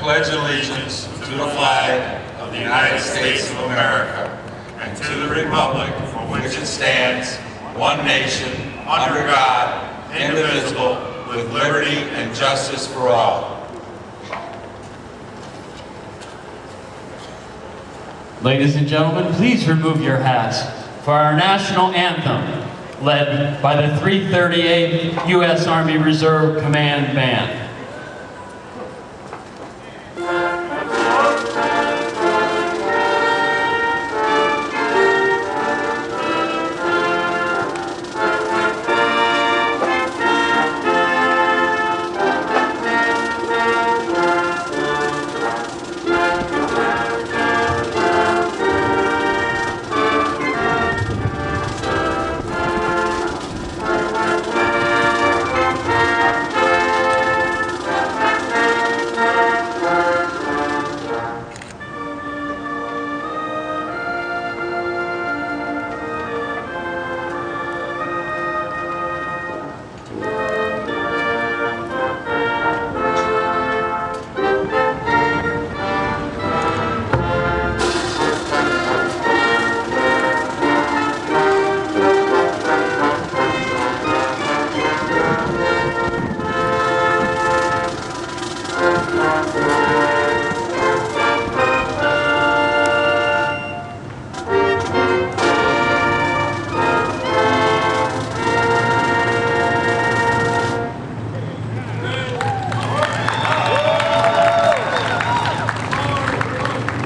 pledge allegiance to the flag of the United States of America and to the republic for which it stands, one nation, under God, indivisible, with liberty and justice for all. Ladies and gentlemen, please remove your hats for our national anthem, led by the 338th U.S. Army Reserve Command Band.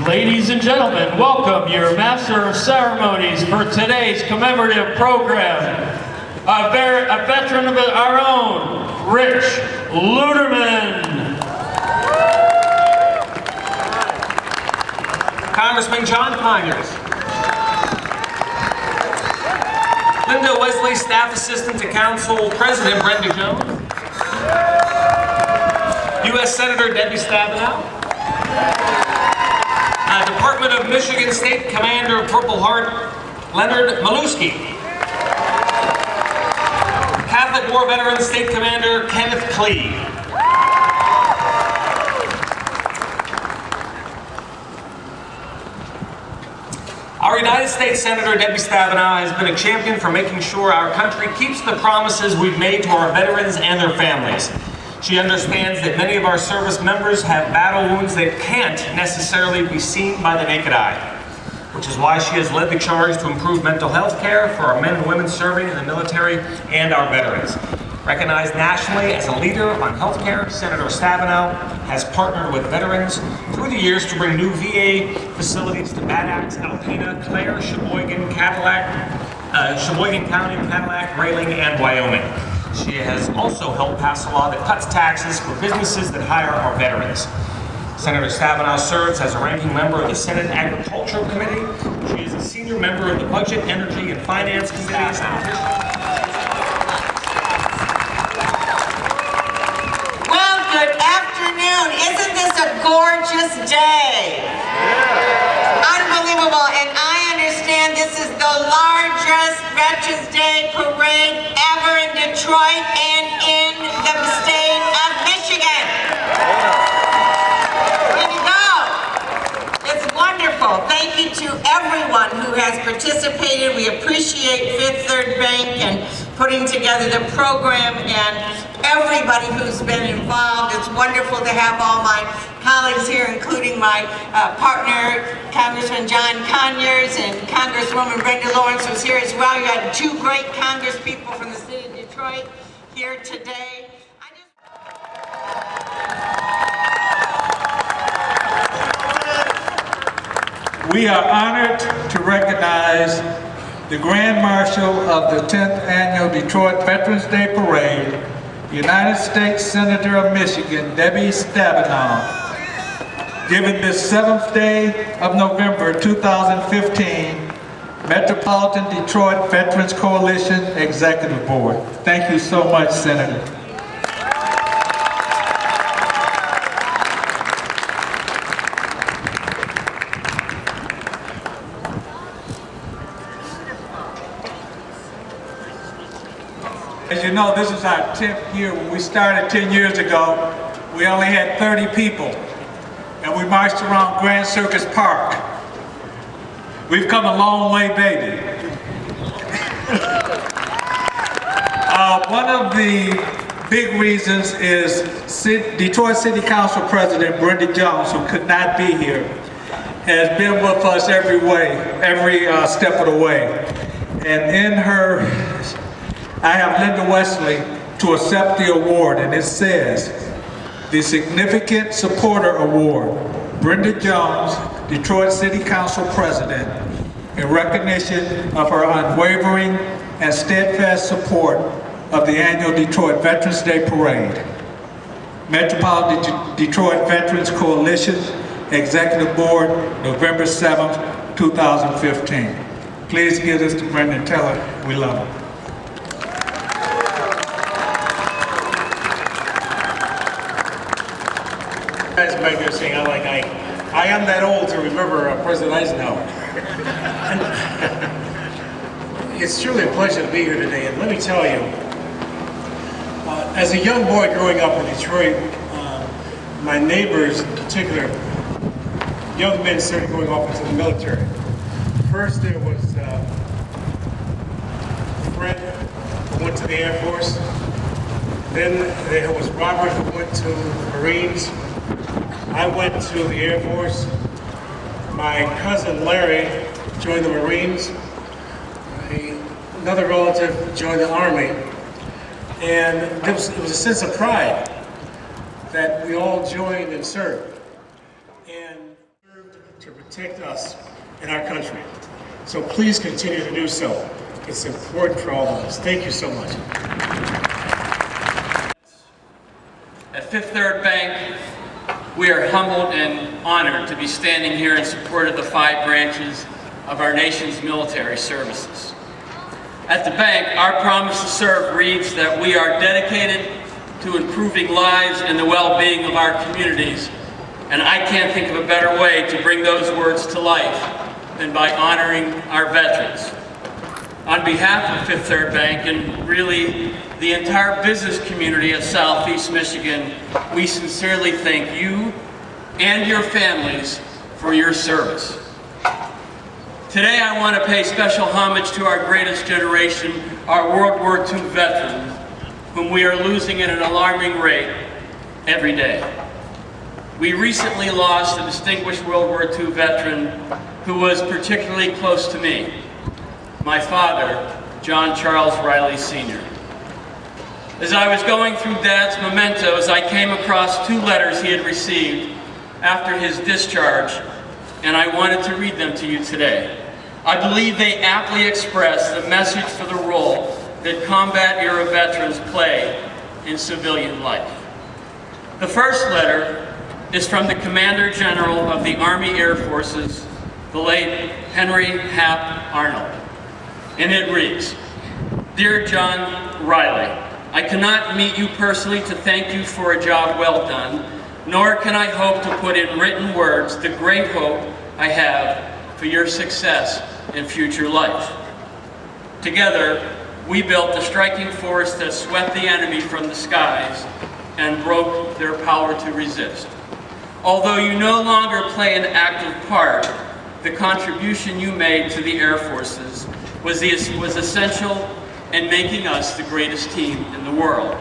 Ladies and gentlemen, welcome your Master of Ceremonies for today's commemorative program, a veteran of our own, Rich Luderman. Congressman John Conyers. Linda Wesley, Staff Assistant to Council President Brenda Jones. U.S. Senator Debbie Stabenow. Department of Michigan State Commander Purple Heart Leonard Maluski. Catholic War Veteran State Commander Kenneth Clee. Our United States Senator Debbie Stabenow has been a champion for making sure our country keeps the promises we've made to our veterans and their families. She understands that many of our service members have battle wounds that can't necessarily be seen by the naked eye, which is why she has led the charge to improve mental health care for our men and women serving in the military and our veterans. Recognized nationally as a leader on health care, Senator Stabenow has partnered with veterans through the years to bring new VA facilities to Bad Axe, Alpena, Clare, Sheboygan, Sheboygan County, Cadillac, Grayling, and Wyoming. She has also helped pass a law that cuts taxes for businesses that hire our veterans. Senator Stabenow serves as a ranking member of the Senate Agricultural Committee. She is a senior member of the Budget, Energy, and Finance Committees. Well, good afternoon. Isn't this a gorgeous day? Unbelievable. And I understand this is the largest Veterans Day parade ever in Detroit and in the state of Michigan. Way to go. It's wonderful. Thank you to everyone who has participated. We appreciate Fifth Third Bank and putting together the program and everybody who's been involved. It's wonderful to have all my colleagues here, including my partner, Congressman John Conyers, and Congresswoman Brenda Lawrence, who's here as well. You had two great congresspeople from the city of Detroit here today. We are honored to recognize the Grand Marshal of the 10th Annual Detroit Veterans Day Parade, United States Senator of Michigan, Debbie Stabenow, given this 7th day of November 2015, Metropolitan Detroit Veterans Coalition Executive Board. Thank you so much, Senator. As you know, this is our 10th year. When we started 10 years ago, we only had 30 people. and we marched around Grand Circus Park. We've come a long way, baby. One of the big reasons is Detroit City Council President Brenda Jones, who could not be here, has been with us every step of the way. And in her, I have Linda Wesley to accept the award, and it says, the Significant Supporter Award, Brenda Jones, Detroit City Council President, in recognition of her unwavering and steadfast support of the annual Detroit Veterans Day Parade. Metropolitan Detroit Veterans Coalition, Executive Board, November 7th, 2015. Please give this to Brenda and tell her we love her. Guys back there saying, I am that old to remember President Eisenhower. It's truly a pleasure to be here today, and let me tell you, as a young boy growing up in Detroit, my neighbors in particular, young men started going off into the military. First there was Fred, who went to the Air Force. Then there was Robert, who went to the Marines. I went to the Air Force. My cousin Larry joined the Marines. Another relative joined the Army. And it was a sense of pride that we all joined and served. And served to protect us and our country. So please continue to do so. It's important for all of us. Thank you so much. At Fifth Third Bank, we are humbled and honored to be standing here in support of the 5 branches of our nation's military services. At the bank, our promise to serve reads that we are dedicated to improving lives and the well-being of our communities, and I can't think of a better way to bring those words to life than by honoring our veterans. On behalf of Fifth Third Bank and really the entire business community of Southeast Michigan, we sincerely thank you and your families for your service. Today I want to pay special homage to our greatest generation, our World War II veterans, whom we are losing at an alarming rate every day. We recently lost a distinguished World War II veteran who was particularly close to me, my father, John Charles Riley Sr. As I was going through Dad's mementos, I came across 2 letters he had received after his discharge, and I wanted to read them to you today. I believe they aptly express the message for the role that combat-era veterans play in civilian life. The first letter is from the Commander General of the Army Air Forces, the late Henry Hap Arnold. And it reads, Dear John Riley, I cannot meet you personally to thank you for a job well done, nor can I hope to put in written words the great hope I have for your success in future life. Together, we built the striking force that swept the enemy from the skies and broke their power to resist. Although you no longer play an active part, the contribution you made to the Air Forces was essential in making us the greatest team in the world.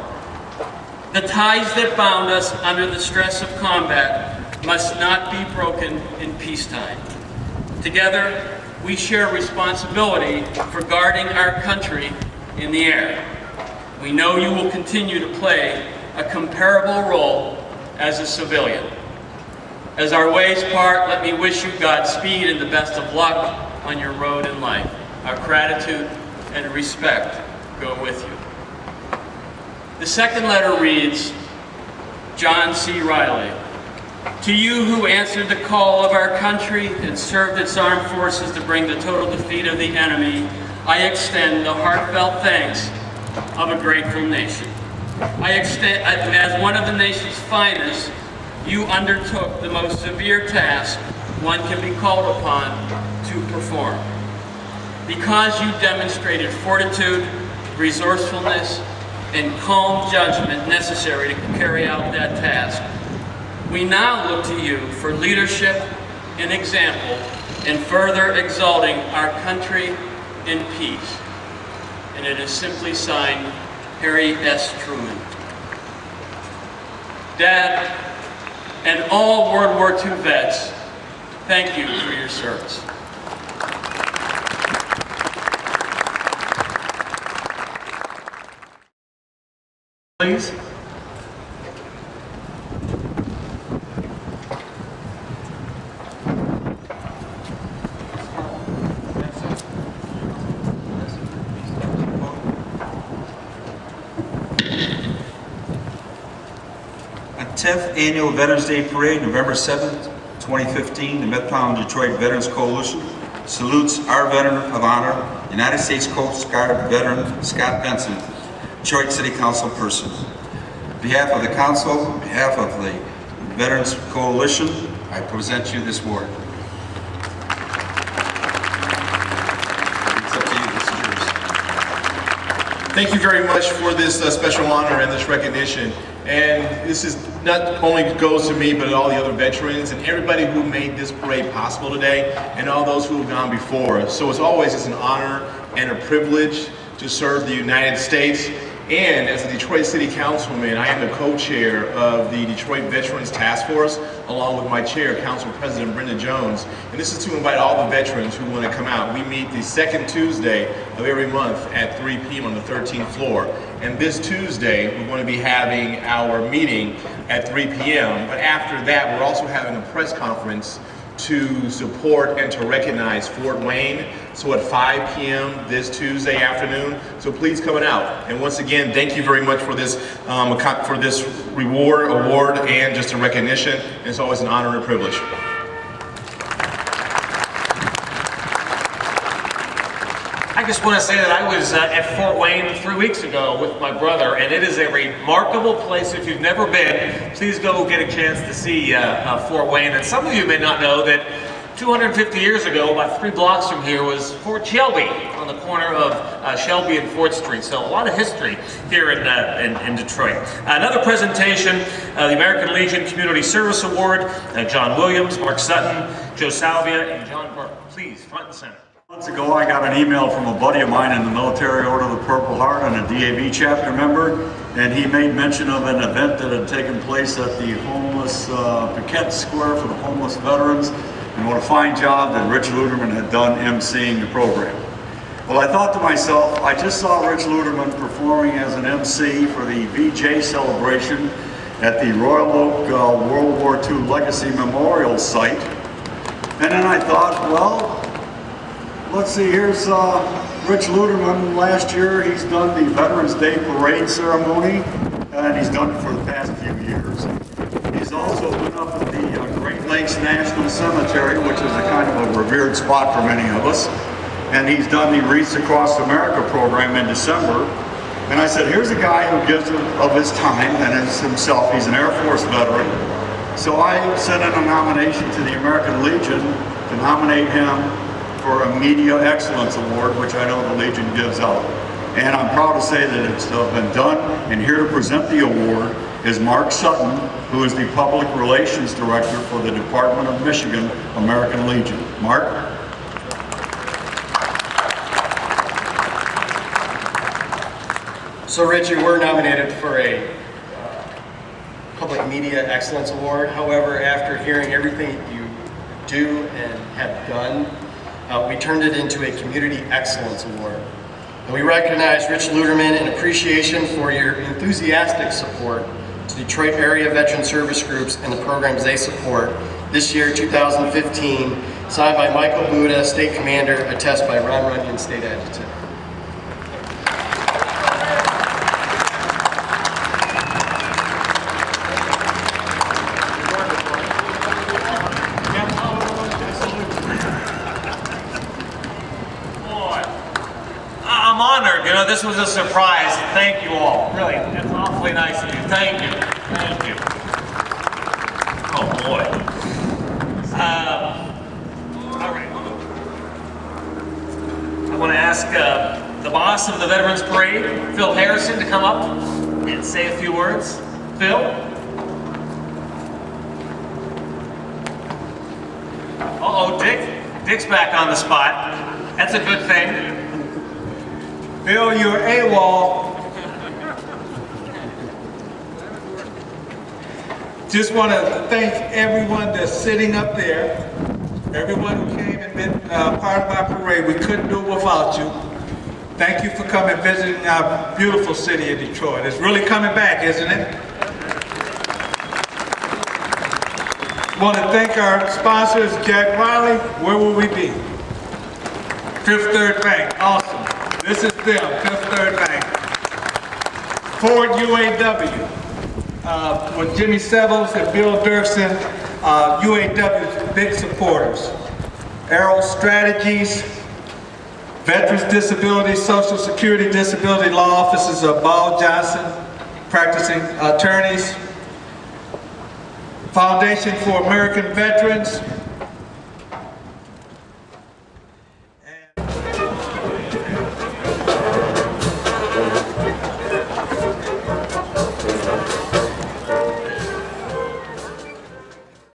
The ties that bound us under the stress of combat must not be broken in peacetime. Together, we share responsibility for guarding our country in the air. We know you will continue to play a comparable role as a civilian. As our ways part, let me wish you Godspeed and the best of luck on your road in life. Our gratitude and respect go with you. The second letter reads, John C. Riley, to you who answered the call of our country and served its armed forces to bring the total defeat of the enemy, I extend the heartfelt thanks of a grateful nation. As one of the nation's finest, you undertook the most severe task one can be called upon to perform. Because you demonstrated fortitude, resourcefulness, and calm judgment necessary to carry out that task, We now look to you for leadership and example in further exalting our country in peace. And it is simply signed, Harry S. Truman. Dad, and all World War II vets, thank you for your service. Please. On 10th Annual Veterans Day Parade, November 7th, 2015, the Midtown Detroit Veterans Coalition salutes our Veteran of Honor, United States Coast Guard veteran Scott Benson, Detroit City Council person. On behalf of the Council, on behalf of the Veterans Coalition, I present you this award. It's up to you, this is yours. Thank you very much for this special honor and this recognition. And this is not only goes to me, but all the other veterans and everybody who made this parade possible today, and all those who have gone before. So it's always just an honor and a privilege to serve the United States. And as a Detroit City Councilman, I am the co-chair of the Detroit Veterans Task Force, along with my chair, Council President Brenda Jones. And this is to invite all the veterans who want to come out. We meet the second Tuesday of every month at 3 p.m. on the 13th floor. And this Tuesday, we're going to be having our meeting at 3 p.m. But after that, we're also having a press conference to support and to recognize Fort Wayne. So at 5 p.m. this Tuesday afternoon. So please come out. And once again, thank you very much for this award, and just a recognition. And it's always an honor and a privilege. I just want to say that I was at Fort Wayne 3 weeks ago with my brother, and it is a remarkable place. If you've never been, please go get a chance to see Fort Wayne. And some of you may not know that 250 years ago, about 3 blocks from here, was Fort Shelby on the corner of Shelby and Fort Street. So a lot of history here in Detroit. Another presentation, the American Legion Community Service Award, John Williams, Mark Sutton, Joe Salvia, and John Burke. Please, front and center. Months ago, I got an email from a buddy of mine in the Military Order of the Purple Heart and a DAV chapter member, and he made mention of an event that had taken place at the homeless Piquette Square for the homeless veterans, and what a fine job that Rich Luderman had done emceeing the program. Well, I thought to myself, I just saw Rich Luderman performing as an MC for the VJ celebration at the Royal Oak World War II Legacy Memorial Site, and then I thought, well, let's see, here's Rich Luderman. Last year he's done the Veterans Day Parade ceremony, and he's done it for the past few years. He's also been up at the Great Lakes National Cemetery, which is a kind of a revered spot for many of us, and he's done the Wreaths Across America program in December. And I said, here's a guy who gives of his time, and is himself, he's an Air Force veteran. So I sent in a nomination to the American Legion to nominate him for a Media Excellence Award, which I know the Legion gives out. And I'm proud to say that it's been done, and here to present the award is Mark Sutton, who is the Public Relations Director for the Department of Michigan American Legion. Mark? So Rich, you were nominated for a Public Media Excellence Award. However, after hearing everything you do and have done, we turned it into a Community Excellence Award. And we recognize Rich Luderman in appreciation for your enthusiastic support to Detroit area veteran service groups and the programs they support. This year, 2015, signed by Michael Buda, State Commander, attest by Ron Runyon, State Adjutant. I'm honored. You know, this was a surprise. Thank you all. Really, it's awfully nice of you. Thank you. Thank you. Oh boy. All right. I want to ask the boss of the Veterans Parade, Phil Harrison, to come up and say a few words. Phil? Uh-oh, Dick's back on the spot. That's a good thing. Bill, you're AWOL. Just want to thank everyone that's sitting up there, everyone who came and been part of our parade. We couldn't do it without you. Thank you for coming visiting our beautiful city of Detroit. It's really coming back, isn't it? Want to thank our sponsors, Jack Riley. Where will we be? Fifth Third Bank, awesome. This is them, Fifth Third Bank. Ford UAW, with Jimmy Sevels and Bill Dirksen, UAW's big supporters. Arrow Strategies, Veterans Disability, Social Security Disability Law Offices of Ball Johnson, practicing attorneys. Foundation for American Veterans,